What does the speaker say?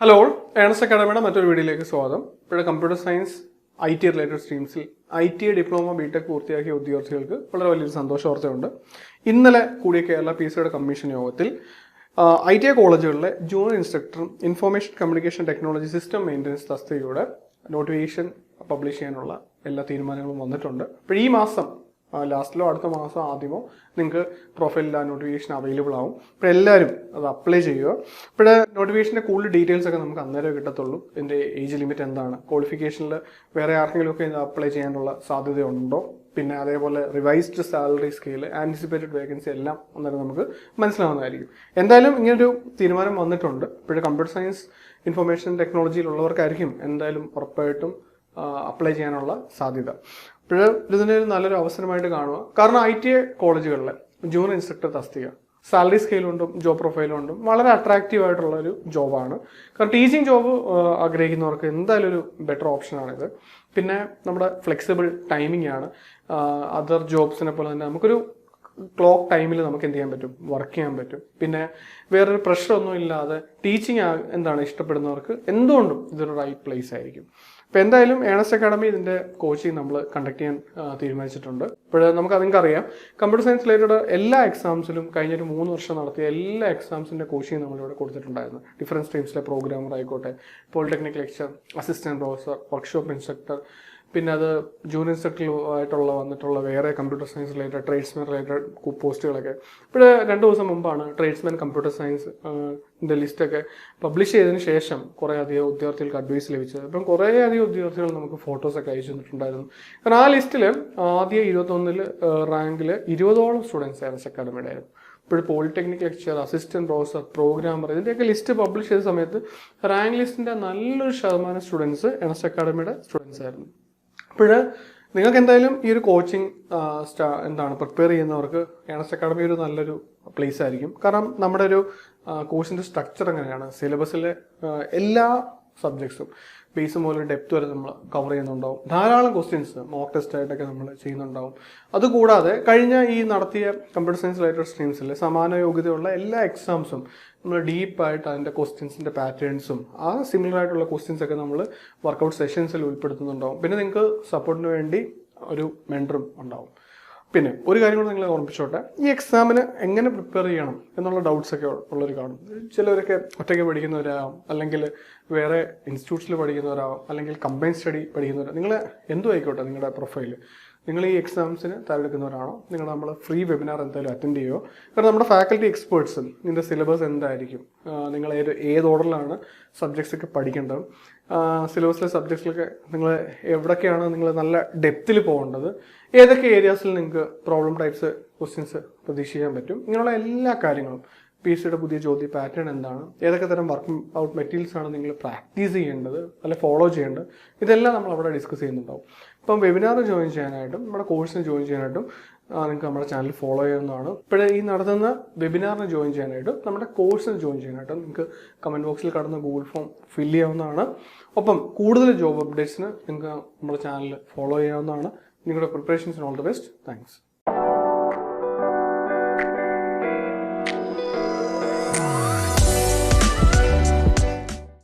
Hello, Ernest അക്കാഡമിയുടെ മറ്റൊരു വീഡിയോയിലേക്ക് സ്വാഗതം. ഇവിടെ കമ്പ്യൂട്ടർ സയൻസ് IT റിലേറ്റഡ് സ്ട്രീംസിൽ IT ഡിപ്ലോമ ബിടെക് പൂർത്തിയാക്കിയ ഉദ്യോഗാർത്ഥികൾക്ക് വളരെ വലിയൊരു സന്തോഷ വാർത്തയുണ്ട്. ഇന്നലെ കൂടിയ കേരള PSC കമ്മീഷൻ യോഗത്തിൽ ITI കോളേജുകളിലെ ജൂനിയർ ഇൻസ്ട്രക്ടറും information communication technology system maintenance തസ്തികയുടെ നോട്ടിഫിക്കേഷൻ പബ്ലിഷ് ചെയ്യാനുള്ള എല്ലാ തീരുമാനങ്ങളും വന്നിട്ടുണ്ട്. അപ്പോൾ ഈ മാസം ലാസ്റ്റിലോ അടുത്ത മാസം ആദ്യമോ നിങ്ങൾക്ക് പ്രൊഫൈലിൽ ആ നോട്ടിഫിക്കേഷൻ അവൈലബിൾ ആവും. അപ്പോൾ എല്ലാവരും അത് അപ്ലൈ ചെയ്യുക. ഇപ്പോൾ നോട്ടിഫിക്കേഷൻ്റെ കൂടുതൽ ഡീറ്റെയിൽസ് ഒക്കെ നമുക്ക് അന്നേരം കിട്ടത്തുള്ളൂ. ഇതിൻ്റെ ഏജ് ലിമിറ്റ് എന്താണ്, ക്വാളിഫിക്കേഷനിൽ വേറെ ആർക്കെങ്കിലുമൊക്കെ ഇത് അപ്ലൈ ചെയ്യാനുള്ള സാധ്യതയുണ്ടോ, പിന്നെ അതേപോലെ revised salary scale, anticipated vacancy എല്ലാം അന്നേരം നമുക്ക് മനസ്സിലാവുന്നതായിരിക്കും. എന്തായാലും ഇങ്ങനൊരു തീരുമാനം വന്നിട്ടുണ്ട്. ഇപ്പോഴും കമ്പ്യൂട്ടർ സയൻസ് ഇൻഫർമേഷൻ ടെക്നോളജിയിലുള്ളവർക്കായിരിക്കും എന്തായാലും ഉറപ്പായിട്ടും അപ്ലൈ ചെയ്യാനുള്ള സാധ്യത. അപ്പോൾ ഇതിനെ നല്ലൊരു അവസരമായിട്ട് കാണുക. കാരണം ITI കോളേജുകളിലെ ജൂനിയർ ഇൻസ്ട്രക്ടർ തസ്തിക സാലറി സ്കെയിലുണ്ടും ജോബ് പ്രൊഫൈലുണ്ടും വളരെ അട്രാക്റ്റീവ് ആയിട്ടുള്ളൊരു ജോബാണ്. കാരണം ടീച്ചിങ് ജോബ് ആഗ്രഹിക്കുന്നവർക്ക് എന്തായാലും ഒരു ബെറ്റർ ഓപ്ഷനാണിത്. പിന്നെ നമ്മുടെ ഫ്ലെക്സിബിൾ ടൈമിംഗ് ആണ്. അതർ ജോബ്സിനെ പോലെ തന്നെ നമുക്കൊരു ക്ലോക്ക് ടൈമിൽ നമുക്ക് എന്ത് ചെയ്യാൻ പറ്റും, വർക്ക് ചെയ്യാൻ പറ്റും. പിന്നെ വേറൊരു പ്രഷറൊന്നും ഇല്ലാതെ ടീച്ചിങ് എന്താണ് ഇഷ്ടപ്പെടുന്നവർക്ക് എന്തുകൊണ്ടും ഇതൊരു റൈറ്റ് പ്ലേസ് ആയിരിക്കും. അപ്പോൾ എന്തായാലും ഏണസ്റ്റ് അക്കാഡമി ഇതിൻ്റെ കോച്ചിങ് നമ്മൾ കണ്ടക്ട് ചെയ്യാൻ തീരുമാനിച്ചിട്ടുണ്ട്. ഇപ്പോൾ നമുക്ക് അറിയാം, കമ്പ്യൂട്ടർ സയൻസ് റിലേറ്റഡ് എല്ലാ എക്സാംസിലും കഴിഞ്ഞൊരു 3 വർഷം നടത്തിയ എല്ലാ എക്സാംസിൻ്റെ കോച്ചിങ് നമ്മളിവിടെ കൊടുത്തിട്ടുണ്ടായിരുന്നു. ഡിഫറൻറ്റ് സ്ട്രീംസിലെ പ്രോഗ്രാമർ ആയിക്കോട്ടെ, polytechnic lecture, assistant professor, workshop instructor, പിന്നെ അത് ജൂനിയർ ഇൻസ്ട്രക്ടറുമായിട്ടുള്ള വന്നിട്ടുള്ള വേറെ computer science related tradesman related പോസ്റ്റുകളൊക്കെ. ഇപ്പോൾ 2 ദിവസം മുമ്പാണ് ട്രേഡ്സ്മാൻ കമ്പ്യൂട്ടർ സയൻസ് ലിസ്റ്റൊക്കെ പബ്ലിഷ് ചെയ്തതിന് ശേഷം കുറേ അധികം ഉദ്യോഗാർത്ഥികൾക്ക് അഡ്വൈസ് ലഭിച്ചത്. അപ്പം കുറേ അധികം ഉദ്യോഗാർത്ഥികൾ നമുക്ക് ഫോട്ടോസൊക്കെ അയച്ചു തന്നിട്ടുണ്ടായിരുന്നു. കാരണം ആ ലിസ്റ്റിൽ ആദ്യം 21 റാങ്കിൽ 20ഓളം സ്റ്റുഡൻസ് ഏണസ്റ്റ് അക്കാഡമിയുടെ ആയിരുന്നു. ഇപ്പോൾ polytechnic lecture, assistant professor, programmer, ഇതിൻ്റെയൊക്കെ ലിസ്റ്റ് പബ്ലിഷ് ചെയ്ത സമയത്ത് റാങ്ക് ലിസ്റ്റിൻ്റെ നല്ലൊരു ശതമാനം സ്റ്റുഡൻസ് ഏണസ്റ്റ് അക്കാഡമിയുടെ സ്റ്റുഡൻസ് ആയിരുന്നു. അപ്പോൾ നിങ്ങൾക്ക് എന്തായാലും ഈ ഒരു കോച്ചിങ് പ്രിപ്പയർ ചെയ്യുന്നവർക്ക് ഏണസ്റ്റ് അക്കാഡമി ഒരു നല്ലൊരു പ്ലേസ് ആയിരിക്കും. കാരണം നമ്മുടെ ഒരു കോഴ്സിൻ്റെ സ്ട്രക്ചർ എങ്ങനെയാണ്, സിലബസിലെ എല്ലാ സബ്ജക്ട്സും ബേസ് മുതൽ ഡെപ്ത് വരെ നമ്മൾ കവർ ചെയ്യുന്നുണ്ടാവും. ധാരാളം ക്വസ്റ്റ്യൻസ് മോക്ക് ടെസ്റ്റ് ആയിട്ടൊക്കെ നമ്മൾ ചെയ്യുന്നുണ്ടാവും. അതുകൂടാതെ കഴിഞ്ഞ ഈ നടത്തിയ കമ്പ്യൂട്ടർ സയൻസ് റിലേറ്റഡ് സ്ട്രീംസിൽ സമാന യോഗ്യതയുള്ള എല്ലാ എക്സാംസും നമ്മൾ ഡീപ്പായിട്ട് അതിൻ്റെ ക്വസ്റ്റ്യൻസിൻ്റെ പാറ്റേൺസും ആ സിമിലർ ആയിട്ടുള്ള ക്വസ്റ്റ്യൻസ് ഒക്കെ നമ്മൾ വർക്കൗട്ട് സെഷൻസിൽ ഉൾപ്പെടുത്തുന്നുണ്ടാവും. പിന്നെ നിങ്ങൾക്ക് സപ്പോർട്ടിന് വേണ്ടി ഒരു മെൻറ്ററും ഉണ്ടാവും. പിന്നെ ഒരു കാര്യം കൂടെ നിങ്ങൾ ഓർമ്മിച്ചോട്ടെ, ഈ എക്സാമിന് എങ്ങനെ പ്രിപ്പയർ ചെയ്യണം എന്നുള്ള ഡൗട്ട്സ് ഒക്കെ ഉള്ളവർ കാണും. ചിലവരൊക്കെ ഒറ്റയ്ക്ക് പഠിക്കുന്നവരാകും, അല്ലെങ്കിൽ വേറെ ഇൻസ്റ്റിറ്റ്യൂട്ട്സിൽ പഠിക്കുന്നവരാകും, അല്ലെങ്കിൽ കമ്പൈൻ സ്റ്റഡി പഠിക്കുന്നവരാകും. നിങ്ങൾ എന്തും ആയിക്കോട്ടെ നിങ്ങളുടെ പ്രൊഫൈൽ, നിങ്ങൾ ഈ എക്സാംസിന് തയ്യാറെടുക്കുന്നവരാണോ, നിങ്ങൾ നമ്മൾ ഫ്രീ വെബിനാർ എന്തായാലും അറ്റൻഡ് ചെയ്യുമോ. കാരണം നമ്മുടെ ഫാക്കൽറ്റി എക്സ്പേർട്സും ഇതിൻ്റെ സിലബസ് എന്തായിരിക്കും, നിങ്ങൾ ഏത് ഓർഡറിലാണ് സബ്ജക്ട്സ് ഒക്കെ പഠിക്കേണ്ടത്, സിലബസിലെ സബ്ജക്ട്സിലൊക്കെ നിങ്ങൾ എവിടൊക്കെയാണ് നിങ്ങൾ നല്ല ഡെപ്തിൽ പോകേണ്ടത്, ഏതൊക്കെ ഏരിയാസിൽ നിങ്ങൾക്ക് പ്രോബ്ലം ടൈപ്സ് ക്വസ്റ്റ്യൻസ് പ്രതീക്ഷിക്കാൻ പറ്റും, ഇങ്ങനെയുള്ള എല്ലാ കാര്യങ്ങളും PSCയുടെ പുതിയ ചോദ്യ പാറ്റേൺ എന്താണ്, ഏതൊക്കെ തരം വർക്ക് ഔട്ട് മെറ്റീരിയൽസ് ആണ് നിങ്ങൾ പ്രാക്ടീസ് ചെയ്യേണ്ടത് അല്ലെ ഫോളോ ചെയ്യേണ്ടത്, ഇതെല്ലാം നമ്മൾ അവിടെ ഡിസ്കസ് ചെയ്യുന്നുണ്ടാവും. ഇപ്പം വെബിനാർ ജോയിൻ ചെയ്യാനായിട്ടും നമ്മുടെ കോഴ്സിന് ജോയിൻ ചെയ്യാനായിട്ടും നിങ്ങൾക്ക് നമ്മുടെ ചാനൽ ഫോളോ ചെയ്യാവുന്നതാണ്. ഇപ്പോൾ ഈ നടത്തുന്ന വെബിനാറിന് ജോയിൻ ചെയ്യാനായിട്ടും നമ്മുടെ കോഴ്സിന് ജോയിൻ ചെയ്യാനായിട്ടും നിങ്ങൾക്ക് കമൻറ്റ് ബോക്സിൽ കടന്ന് ഗൂഗിൾ ഫോം ഫില്ല് ചെയ്യാവുന്നതാണ്. ഒപ്പം കൂടുതൽ ജോബ് അപ്ഡേറ്റ്സിന് നിങ്ങൾക്ക് നമ്മുടെ ചാനൽ ഫോളോ ചെയ്യാവുന്നതാണ്. നിങ്ങളുടെ പ്രിപ്പറേഷൻസിന് ഓൾ ദി ബെസ്റ്റ്. താങ്ക്സ്.